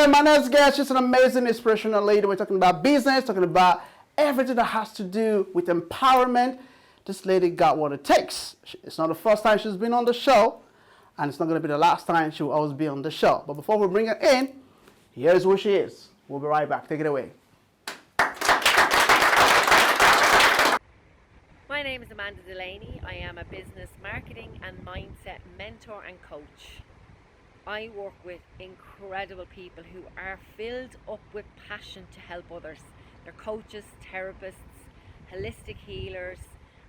today, my next guest is an amazing, inspirational lady. We're talking about business, talking about everything that has to do with empowerment. This lady got what it takes. It's not the first time she's been on the show, and it's not going to be the last time she will always be on the show. But before we bring her in, here's who she is. We'll be right back. Take it away. My name is Amanda Delaney. I am a business marketing and mindset mentor and coach. I work with incredible people who are filled up with passion to help others. They're coaches, therapists, holistic healers,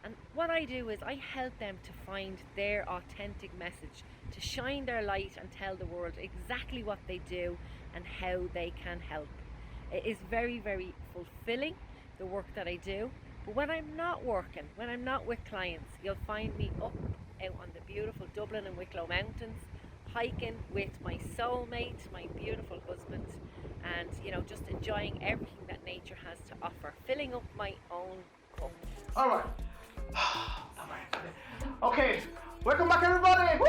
and what I do is I help them to find their authentic message, to shine their light and tell the world exactly what they do and how they can help. It is very, very fulfilling, the work that I do. But when I'm not working, when I'm not with clients, you'll find me up out on the beautiful Dublin and Wicklow Mountains, hiking with my soulmate, my beautiful husband, and just enjoying everything that nature has to offer, filling up my own cup. All right. Okay, welcome back, everybody. Woo!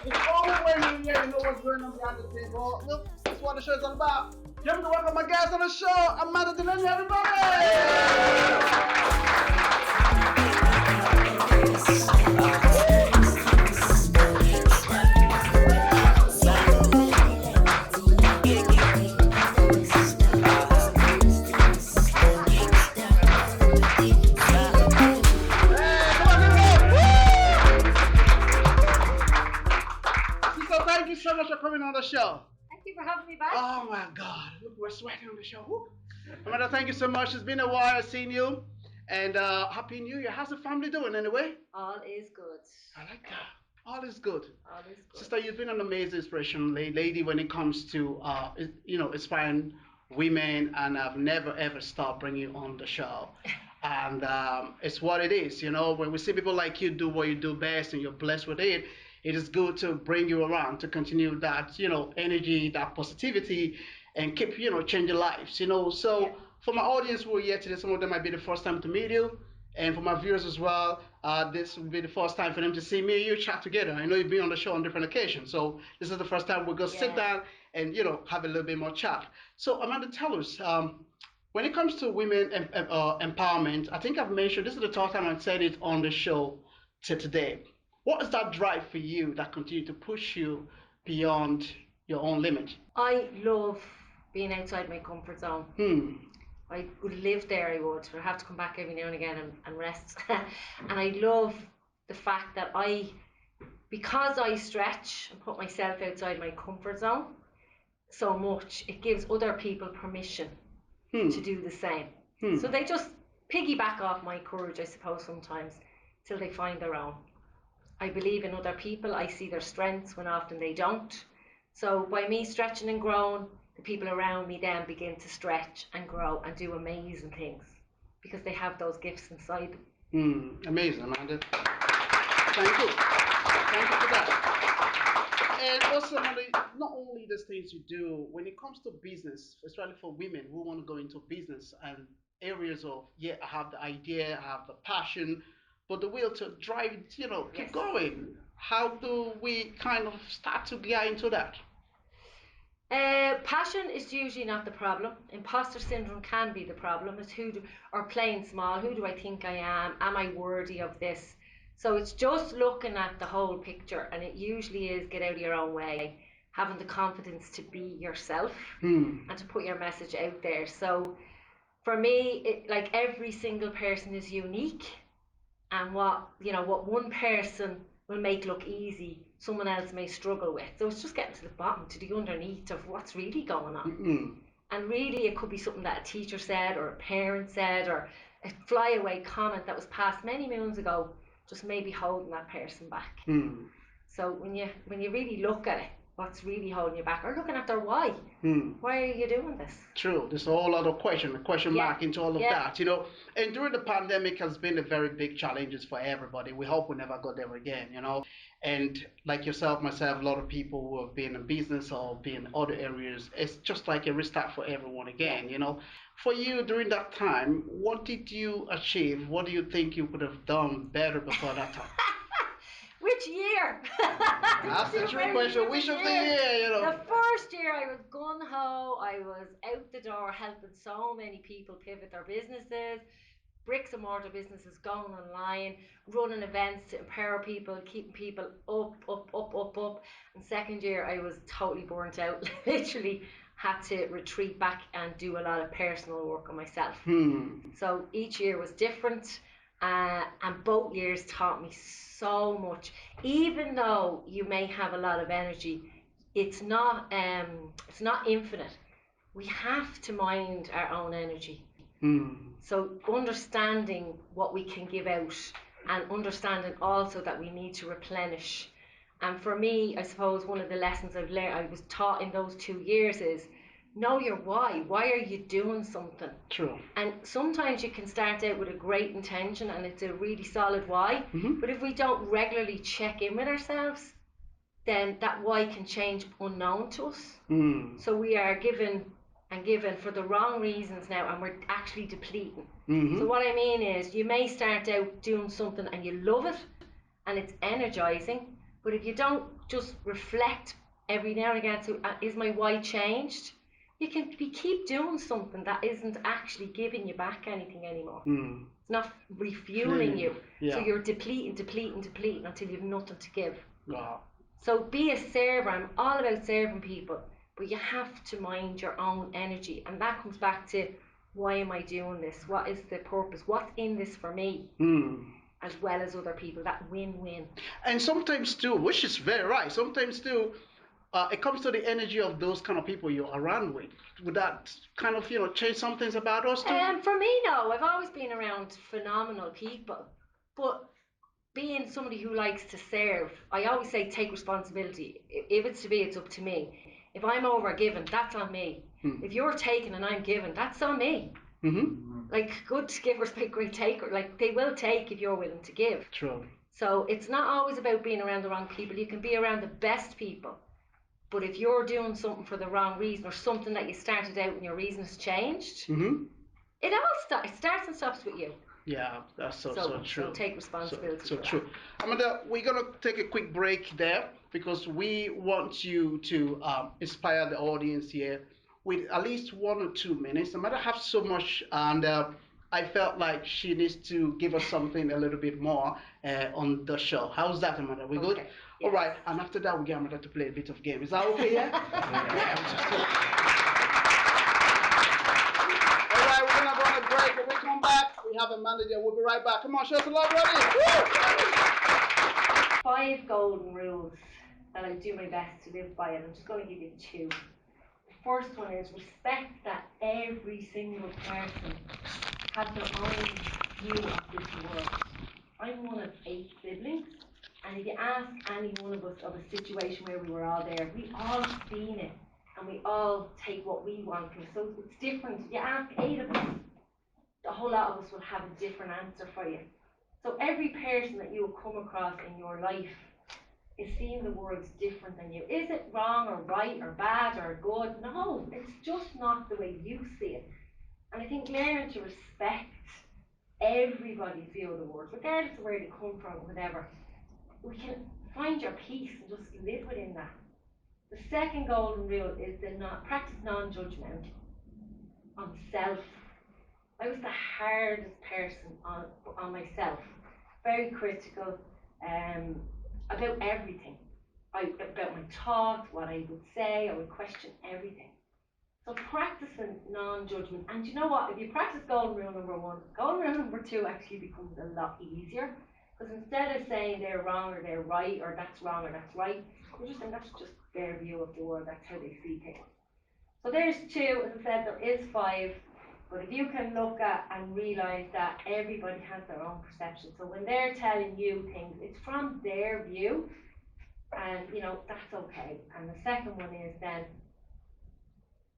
It's always when you know what's going on behind the table. Look, that's what the show's all about. Give me to welcome my guest on the show, Amanda Delaney, everybody! Thank you so much for coming on the show. Thank you for having me back. Oh my God, look, we're sweating on the show. Woo. Amanda, thank you so much. It's been a while I've seen you. And Happy New Year. How's the family doing anyway? All is good. I like that. All is good. All is good. Sister, you've been an amazing inspiration lady when it comes to, inspiring women, and I've never ever stopped bringing you on the show. And it's what it is, when we see people like you do what you do best and you're blessed with it, it is good to bring you around to continue that, energy, that positivity, and keep, changing lives, So Yeah. for my audience who are here today, some of them might be the first time to meet you. And for my viewers as well, this will be the first time for them to see me and you chat together. I know you've been on the show on different occasions. So this is the first time we're going to sit down and, have a little bit more chat. So Amanda, tell us, when it comes to women empowerment, I think I've mentioned, this is the third time I've said it on the show today. What is that drive for you that continue to push you beyond your own limit? I love being outside my comfort zone. I would live there, I would. I have to come back every now and again and rest. And I love the fact that because I stretch and put myself outside my comfort zone so much, it gives other people permission to do the same. So they just piggyback off my courage, I suppose, sometimes, till they find their own. I believe in other people. I see their strengths when often they don't. So by me stretching and growing, the people around me then begin to stretch and grow and do amazing things because they have those gifts inside them. Amazing, Amanda. Thank you. Thank you for that. And also, Amanda, not only the things you do, when it comes to business, especially for women who want to go into business and areas of, I have the idea, I have the passion, but the will to drive, keep going. How do we kind of start to get into that? Passion is usually not the problem. Imposter syndrome can be the problem. It's or playing small. Who do I think I am? Am I worthy of this? So it's just looking at the whole picture, and it usually is get out of your own way, having the confidence to be yourself and to put your message out there. So for me, like every single person is unique. And what one person will make look easy, someone else may struggle with. So it's just getting to the bottom, to the underneath of what's really going on. And really, it could be something that a teacher said or a parent said or a flyaway comment that was passed many moons ago, just maybe holding that person back. So when you really look at it, what's really holding you back, or looking at their why. Why are you doing this? True. There's a whole lot of question mark into all of that, And during the pandemic has been a very big challenges for everybody. We hope we never go there again, And like yourself, myself, a lot of people who have been in business or been in other areas, it's just like a restart for everyone again, For you during that time, what did you achieve? What do you think you could have done better before that time? Which year? That's the true Very question. Wish different of the years. year. The first year I was gun ho. I was out the door helping so many people pivot their businesses, bricks and mortar businesses going online, running events to empower people, keeping people up. And second year, I was totally burnt out. Literally had to retreat back and do a lot of personal work on myself. So each year was different. And both years taught me so much. Even though you may have a lot of energy, it's not infinite. We have to mind our own energy. So understanding what we can give out and understanding also that we need to replenish. And for me, I suppose one of the lessons I've learned, I was taught in those 2 years is know your why. Why are you doing something? True. And sometimes you can start out with a great intention and it's a really solid why. But if we don't regularly check in with ourselves, then that why can change unknown to us. So we are given and given for the wrong reasons now, and we're actually depleting. So what I mean is, you may start out doing something and you love it, and it's energizing. But if you don't just reflect every now and again, so is my why changed? You can keep doing something that isn't actually giving you back anything anymore. It's not refueling you. Yeah. So you're depleting until you've nothing to give. Wow. So be a server. I'm all about serving people, but you have to mind your own energy. And that comes back to, why am I doing this? What is the purpose? What's in this for me? As well as other people, that win-win. And sometimes too, which is very right, sometimes too, it comes to the energy of those kind of people you're around with. Would that kind of, change some things about us too? For me, no. I've always been around phenomenal people. But being somebody who likes to serve, I always say take responsibility. If it's to be, it's up to me. If I'm over giving, that's on me. If you're taking and I'm giving, that's on me. Like, good givers make great takers. Like, they will take if you're willing to give. True. So it's not always about being around the wrong people. You can be around the best people. But if you're doing something for the wrong reason, or something that you started out and your reason has changed, it all starts and stops with you. Yeah, that's so true. So take responsibility So for true. that. Amanda, we're gonna take a quick break there because we want you to inspire the audience here with at least 1 or 2 minutes. Amanda has so much, and I felt like she needs to give us something a little bit more on the show. How's that, Amanda? We good? Okay. All Yes. right. And after that, we get Amanda to play a bit of game. Is that okay? Yeah. All right, we're gonna go on a break. When we come back, we have Amanda there. We'll be right back. Come on, show us a love, buddy. 5 golden rules that I do my best to live by, and I'm just going to give you 2. The first one is respect that every single person has their own view of this world. I'm one of 8 siblings, and if you ask any one of us of a situation where we were all there, we all seen it, and we all take what we want from it. So it's different. If you ask 8 of us, a whole lot of us will have a different answer for you. So every person that you will come across in your life is seeing the world different than you. Is it wrong or right or bad or good? No, it's just not the way you see it. And I think learning to respect everybody's view of the world, regardless of where they come from, whatever, we can find your peace and just live within that. The second golden rule is to practice non-judgment on self. I was the hardest person on myself, very critical about everything. About my thoughts, what I would say, I would question everything. So practicing non-judgment, and you know what? If you practice golden rule number 1, golden rule number 2 actually becomes a lot easier, because instead of saying they're wrong or they're right, or that's wrong or that's right, you're just saying that's just their view of the world, that's how they see things. So there's 2. As I said, there is 5. But if you can look at and realise that everybody has their own perception, so when they're telling you things, it's from their view, and that's okay. And the second one is then,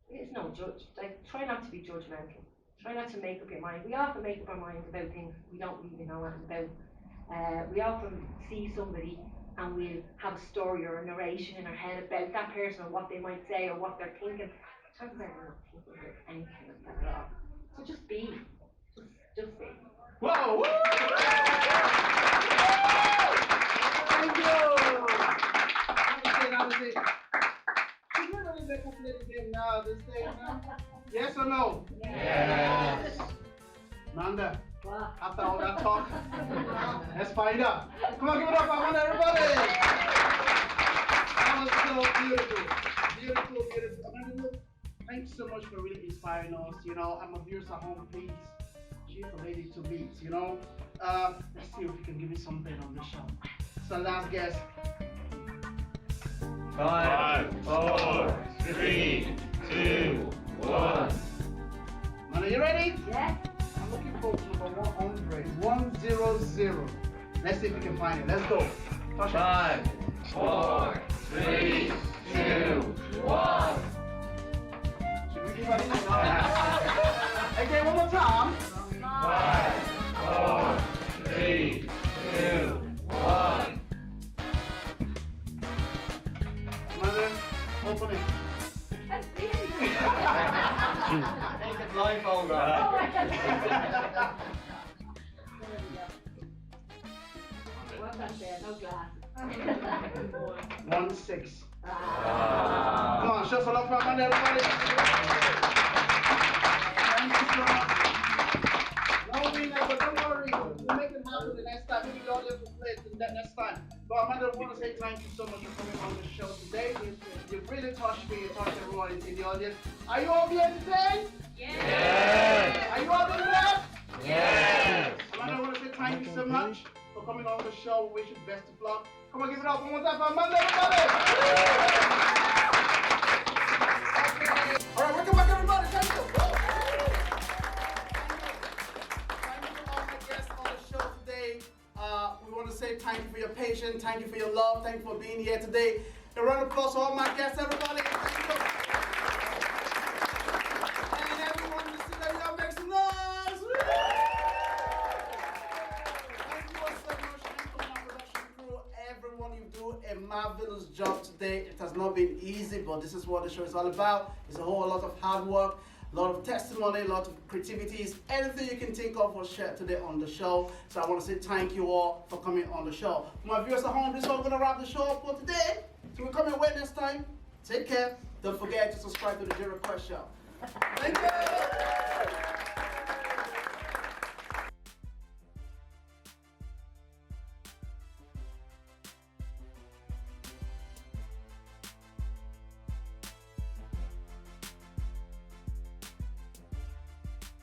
it's no judge. Like, try not to be judgmental. Try not to make up your mind. We often make up our minds about things we don't really know anything about. We often see somebody and we'll have a story or a narration in our head about that person or what they might say or what they're thinking. Chances are they're not thinking about anything like that at all. So just be. Just be. Whoa! Woo! Thank you. Yes or no? Yes. Amanda, Wow. after all that talk, let's find out. Come on, give it up, Amanda, everybody. That was so beautiful. Beautiful, beautiful. Amanda, look, thanks so much for really inspiring us. You know, I'm a viewers at home, please. She's a lady to beat, you know. Let's see if we can give you something on the show. So last guess. 5, 4, 3, 2, 1. Amanda, you ready? Yeah. I'm looking for number 100. 100. Let's see if we can find it. Let's go. Touch it. 5, 4, 3, 2, 1. Should we give it a again, one more time. 5, 4, 3, 2, 1. Mother, open it. That's really Take the blindfold off. What's that there? No glasses. 1-6. Come Ah. on, show some love for Amanda, everybody. Thank you so much. No winner, but don't worry. We'll make it happen the next time. Maybe the audience will play it that next time. But Amanda, I want to say thank you so much for coming on the show today. You really touched me. You touched everyone in the audience. Are you all being entertained? Yes. Are you all being blessed? Yes. Amanda, I want to say thank you so much for coming on the show. We wish you the best of luck. Come on, give it up one more time for Amanda, everybody. All right, welcome back, everybody. Thank you. Thank you to all my guests on the show today. We want to say thank you for your patience, thank you for your love, thank you for being here today. A round of applause for all my guests, everybody. Thank you. And everyone in the studio, y'all make some noise. Woo! Thank you all so much. Thank you to my production crew, everyone. You do a marvelous job today. It has not been easy, but this is what the show is all about. It's a whole lot of hard work, a lot of testimony, a lot of creativities, anything you can think of was shared today on the show. So I want to say thank you all for coming on the show. For my viewers at home, this is how we're going to wrap the show up for today. So we're coming away next time. Take care. Don't forget to subscribe to the J Request Show. Thank you.